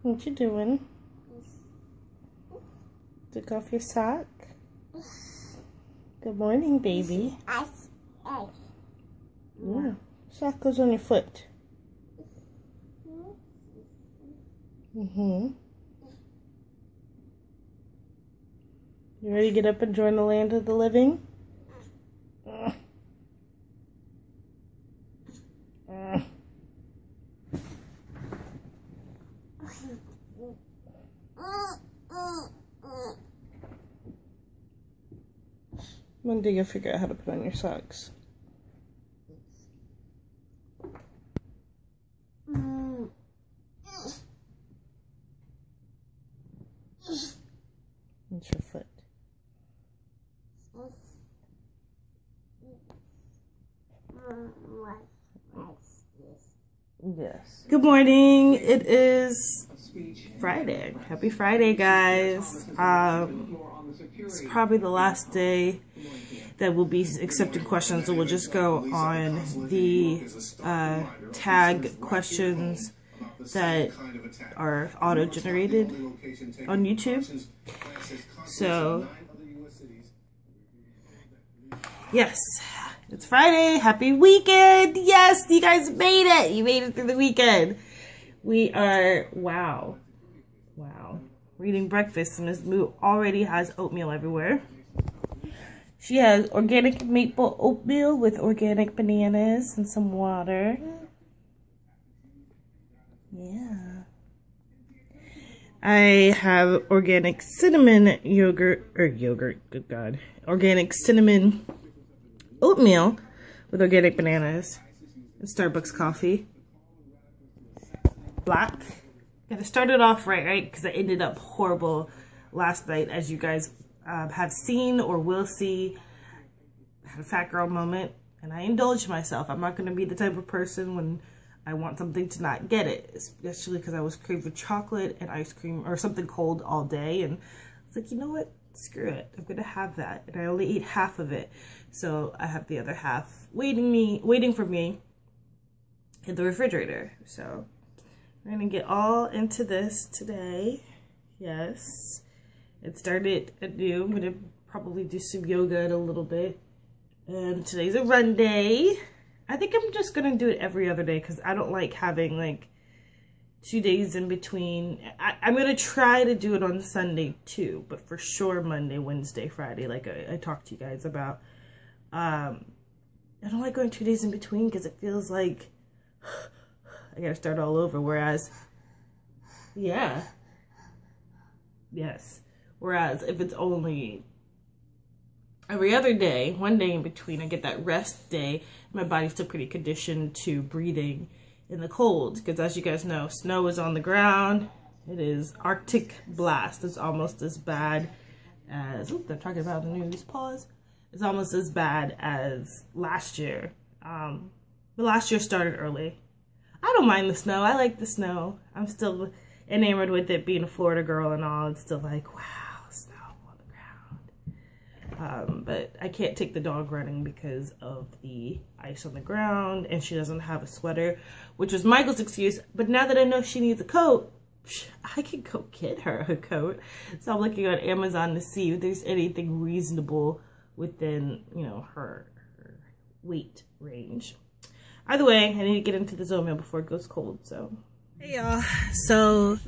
What you doing? Took off your sock? Good morning, baby. Yeah. Sock goes on your foot. You ready to get up and join the land of the living? When do you figure out how to put on your socks? It's your foot. Yes. Good morning. It is Friday. Happy Friday, guys. It's probably the last day that we'll be accepting questions, so we'll just go on the tag questions that are auto-generated on YouTube. So, yes, it's Friday. Happy weekend. Yes, you guys made it. You made it through the weekend. We are, wow. We're eating breakfast, and Ms. Moo already has oatmeal everywhere. She has organic maple oatmeal with organic bananas and some water. Yeah. I have organic cinnamon good God. Organic cinnamon oatmeal with organic bananas and Starbucks coffee. Black. Gotta start it off right? Because I ended up horrible last night, as you guys have seen or will see. I had a fat girl moment, and I indulged myself. I'm not going to be the type of person when I want something to not get it, especially because I was craving chocolate and ice cream or something cold all day, and it's like, you know what? Screw it. I'm going to have that, and I only ate half of it, so I have the other half waiting for me in the refrigerator. So we're going to get all into this today. Yes. It started anew. I'm going to probably do some yoga in a little bit. And today's a run day. I think I'm just going to do it every other day because I don't like having like 2 days in between. I'm going to try to do it on Sunday too, but for sure Monday, Wednesday, Friday, like I talked to you guys about. I don't like going 2 days in between because it feels like I got to start all over. Whereas, yeah. Yes. Whereas if it's only every other day, 1 day in between, I get that rest day. My body's still pretty conditioned to breathing in the cold. Because as you guys know, snow is on the ground. It is Arctic blast. It's almost as bad as, they're talking about the news, pause. It's almost as bad as last year. But last year started early. I don't mind the snow. I like the snow. I'm still enamored with it, being a Florida girl and all. It's still like, wow. But I can't take the dog running because of the ice on the ground, and she doesn't have a sweater, which was Michael's excuse. But now that I know she needs a coat, I can go get her a coat. So I'm looking on Amazon to see if there's anything reasonable within, you know, her weight range. Either way, I need to get into the oatmeal before it goes cold. So, hey y'all. So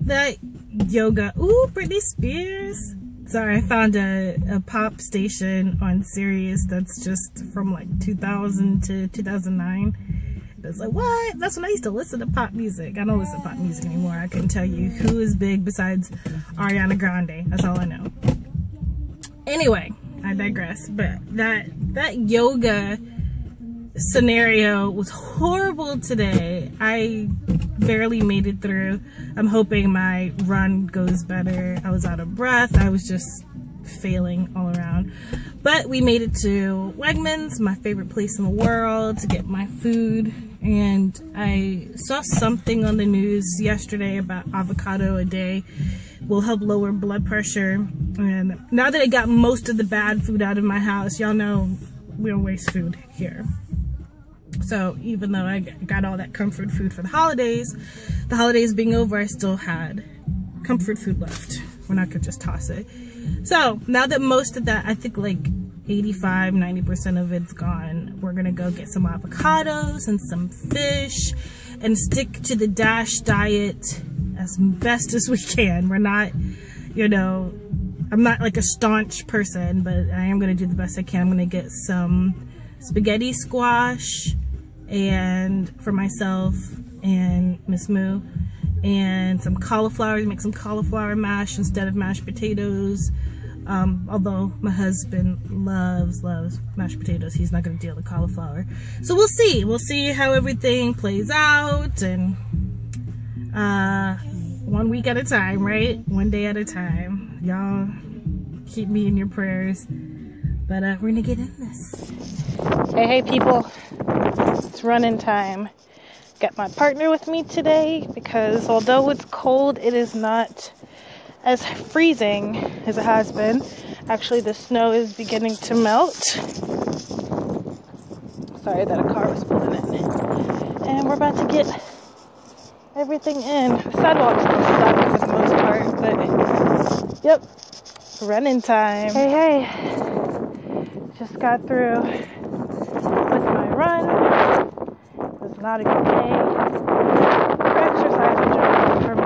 that yoga. Ooh, Britney Spears. Sorry, I found a pop station on Sirius that's just from like 2000 to 2009. It's like, what? That's when I used to listen to pop music. I don't listen to pop music anymore. I couldn't tell you who is big besides Ariana Grande. That's all I know. Anyway, I digress. But that yoga scenario was horrible today. I barely made it through. I'm hoping my run goes better. I was out of breath. I was just failing all around. But we made it to Wegmans, my favorite place in the world, to get my food. And I saw something on the news yesterday about avocado a day will help lower blood pressure. And now that I got most of the bad food out of my house, y'all know we don't waste food here. So even though I got all that comfort food for the holidays being over, I still had comfort food left when I could just toss it. So now that most of that, I think like 85–90% of it's gone, we're gonna go get some avocados and some fish and stick to the DASH diet as best as we can. We're not, you know, I'm not like a staunch person, but I am gonna do the best I can. I'm gonna get some spaghetti squash and for myself and Miss Moo, and some cauliflower, make some cauliflower mash instead of mashed potatoes. Although my husband loves mashed potatoes, he's not gonna deal with cauliflower. So we'll see how everything plays out, and 1 week at a time, right? 1 day at a time. Y'all keep me in your prayers. But we're gonna get in this. Hey people, it's running time. Got my partner with me today because although it's cold, it is not as freezing as it has been. Actually, the snow is beginning to melt. Sorry that a car was pulling in. And we're about to get everything in. The sidewalk's still stuck for the most part, but yep, running time. Hey. Just got through with my run. It was not a good day for exercise in general for me.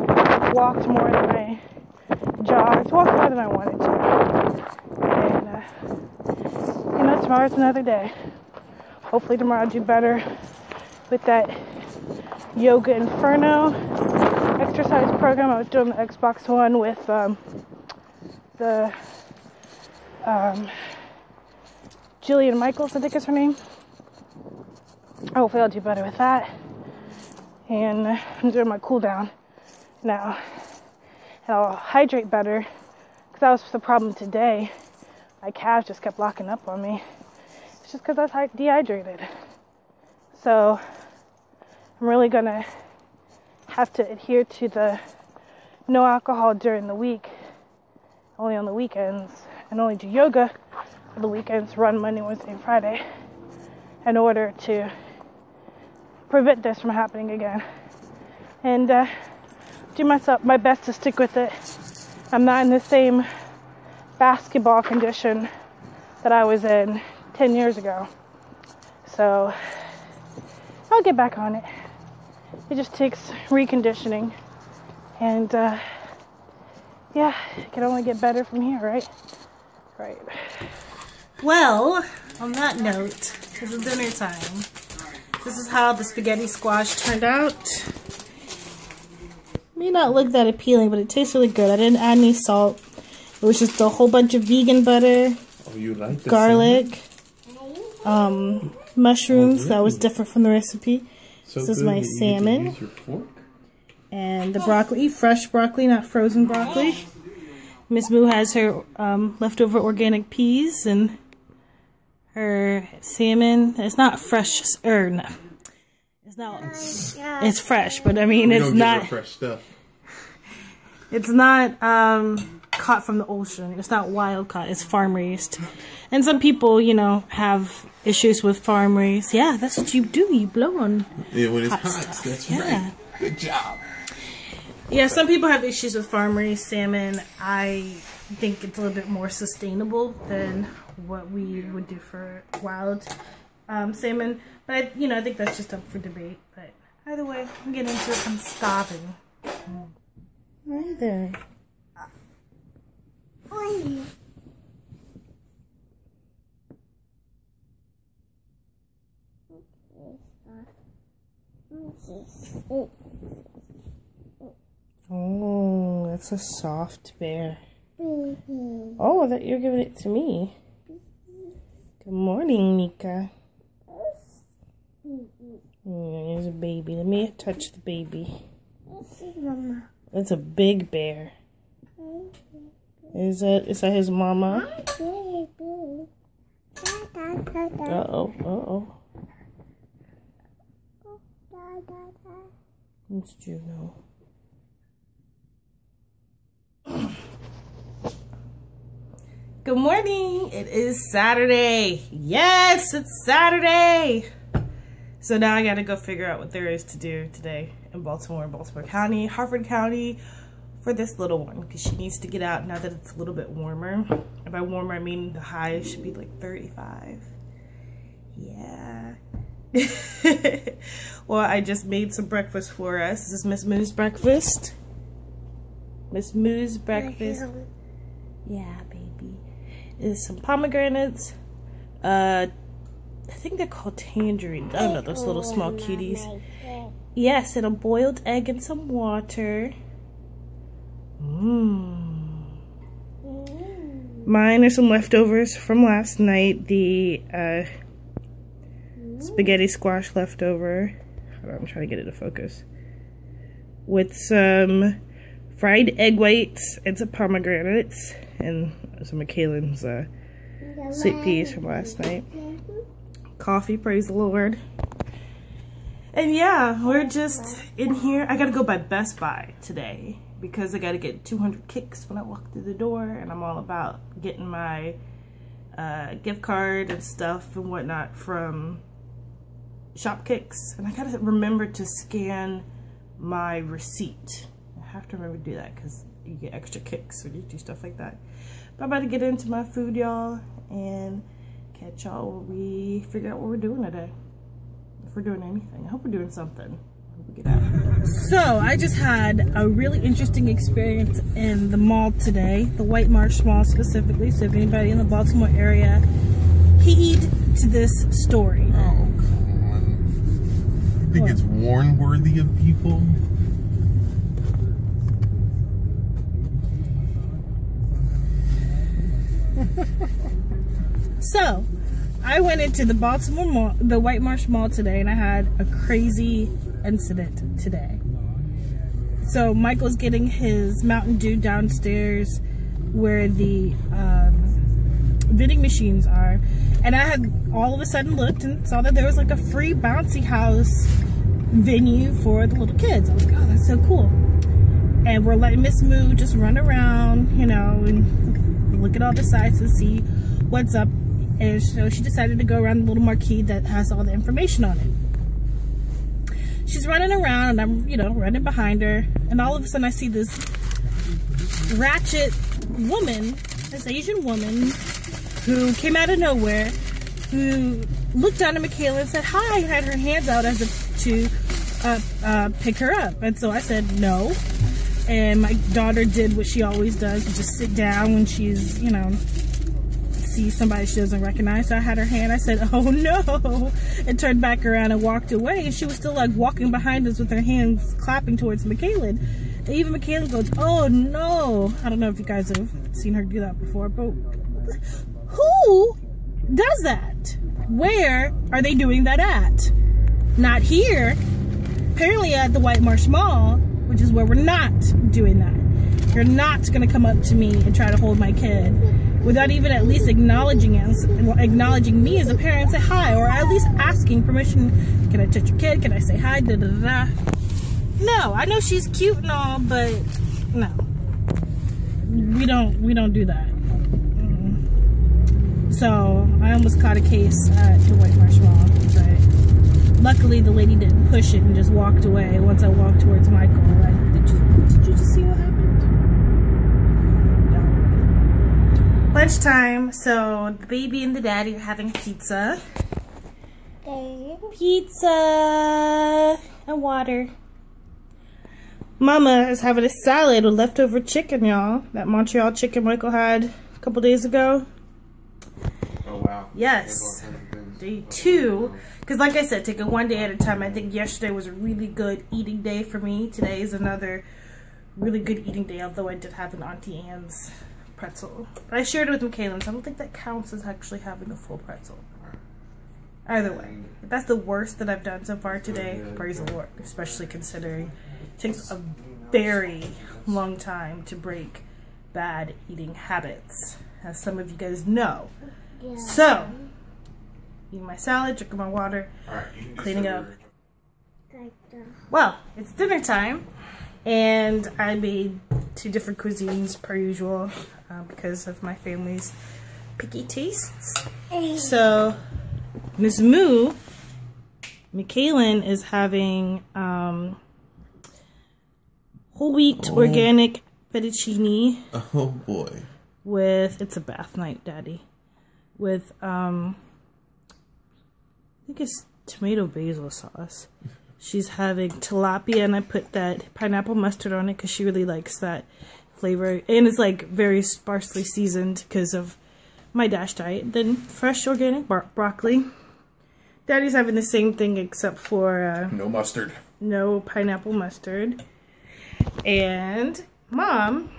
I walked more than I jogged, walked more than I wanted to. And, you know, tomorrow's another day. Hopefully tomorrow I'll do better with that Yoga Inferno exercise program. I was doing the Xbox One with the Jillian Michaels, I think is her name. Hopefully I'll do better with that. And I'm doing my cool down now. And I'll hydrate better, because that was the problem today. My calves just kept locking up on me. It's just because I was dehydrated. So I'm really gonna have to adhere to the no alcohol during the week, only on the weekends, and only do yoga on the weekends, run Monday, Wednesday, and Friday, in order to prevent this from happening again. And do my best to stick with it. I'm not in the same basketball condition that I was in 10 years ago. So I'll get back on it. It just takes reconditioning. And yeah, it can only get better from here, right? Right. Well, on that note, it's dinner time. This is how the spaghetti squash turned out. May not look that appealing, but it tastes really good. I didn't add any salt. It was just a whole bunch of vegan butter, garlic, mushrooms. That was different from the recipe. This is my salmon. And the broccoli, fresh broccoli, not frozen broccoli. Miss Moo has her leftover organic peas and her salmon. It's not fresh, no. It's not. It's fresh, but I mean, it's not fresh stuff. It's not caught from the ocean. It's not wild caught. It's farm raised. And some people, you know, have issues with farm raised. Yeah, that's what you do. You blow on when it's hot stuff. That's right. Good job. Yeah, some people have issues with farm raised salmon. I think it's a little bit more sustainable than what we would do for wild salmon. But I think that's just up for debate. But either way, I'm getting into it. I'm starving. Right there. Oh, that's a soft bear. Oh, I thought you were giving it to me. Good morning, Nika. There's a baby. Let me touch the baby. That's a big bear. Is that his mama? Uh-oh. It's Juno. Good morning. It is Saturday. Yes, it's Saturday. So now I gotta go figure out what there is to do today in Baltimore County, Harford County for this little one, because she needs to get out now that it's a little bit warmer. And by warmer, I mean the high should be like 35. Yeah. Well, I just made some breakfast for us. This is Miss Moo's breakfast. Miss Moo's breakfast. Yeah, baby. Is some pomegranates. I think they're called tangerines. I don't know, those little small cuties. Yes, and a boiled egg and some water. Mine are some leftovers from last night. The spaghetti squash leftover. Hold on, I'm trying to get it to focus. With some fried egg whites and some pomegranates and some of Kaylin's sweet peas from last night. Coffee, praise the Lord. And yeah, we're just in here. I gotta go by Best Buy today because I gotta get 200 kicks when I walk through the door, and I'm all about getting my gift card and stuff and whatnot from Shop Kicks. And I gotta remember to scan my receipt. I have to remember to do that because you get extra kicks when you do stuff like that. But I'm about to get into my food, y'all, and catch y'all when we figure out what we're doing today. If we're doing anything. I hope we're doing something. I hope we get out. So, I just had a really interesting experience in the mall today. The White Marsh Mall specifically. So if anybody in the Baltimore area, heed to this story. Oh, come on. You think it's warn worthy of people? So, I went into the Baltimore Mall, the White Marsh Mall today, and I had a crazy incident today. So, Michael's getting his Mountain Dew downstairs where the vending machines are, and I had all of a sudden looked and saw that there was like a free bouncy house venue for the little kids. I was like, oh, that's so cool. And we're letting Miss Moo just run around, you know, and look at all the sites and see what's up. And so she decided to go around the little marquee that has all the information on it. She's running around, and I'm, you know, running behind her, and all of a sudden I see this ratchet woman, this Asian woman, who came out of nowhere, who looked down at Michaela and said hi, and had her hands out as if to pick her up. And so I said no, and my daughter did what she always does, just sit down when she's, you know, see somebody she doesn't recognize. So I had her hand, I said, oh no, and turned back around and walked away, and she was still like walking behind us with her hands clapping towards Michaela. And even Michaela goes, oh no. I don't know if you guys have seen her do that before, but who does that? Where are they doing that at? Not here. Apparently at the White Marsh Mall, which is where we're not doing that. You're not gonna come up to me and try to hold my kid without even at least acknowledging us, acknowledging me as a parent, say hi, or at least asking permission. Can I touch your kid? Can I say hi? Da da da. No, I know she's cute and all, but no, we don't do that. So I almost caught a case at the White Marsh Mall, but luckily the lady didn't push it and just walked away. Once I walked towards Michael, like, did you just see what happened? Lunchtime, so the baby and the daddy are having pizza. Pizza and water. Mama is having a salad with leftover chicken, y'all. That Montreal chicken Michael had a couple days ago. Oh, wow. Yes. Day 2. Because like I said, take it one day at a time. I think yesterday was a really good eating day for me. Today is another really good eating day, although I did have an Auntie Anne's pretzel. But I shared it with Michaela, so I don't think that counts as actually having a full pretzel. Either way, if that's the worst that I've done so far today, praise the Lord, especially considering it takes a very long time to break bad eating habits, as some of you guys know. Yeah. So, eating my salad, drinking my water, cleaning up. Well, it's dinner time, and I made 2 different cuisines per usual because of my family's picky tastes. So Ms. Moo, McKaylin is having whole wheat organic fettuccine. Oh boy. With, it's a bath night, Daddy. With I think it's tomato basil sauce. She's having tilapia, and I put that pineapple mustard on it because she really likes that flavor. And it's like very sparsely seasoned because of my DASH diet. Then fresh organic broccoli. Daddy's having the same thing except for no mustard. No pineapple mustard. And Mom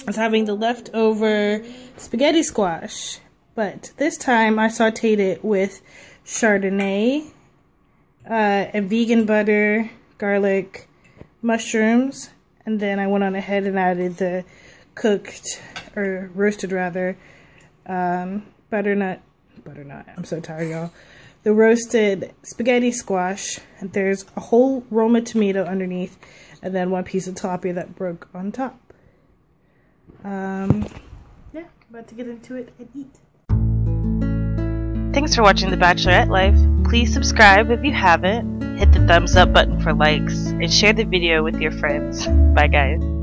is having the leftover spaghetti squash. But this time I sauteed it with Chardonnay, and vegan butter, garlic, mushrooms, and then I went on ahead and added the cooked, or roasted rather, butternut, I'm so tired, y'all. The roasted spaghetti squash, and there's a whole Roma tomato underneath, and then 1 piece of tilapia that broke on top. Yeah, about to get into it and eat. Thanks for watching The Bachelorette Life. Please subscribe if you haven't, hit the thumbs up button for likes, and share the video with your friends. Bye guys.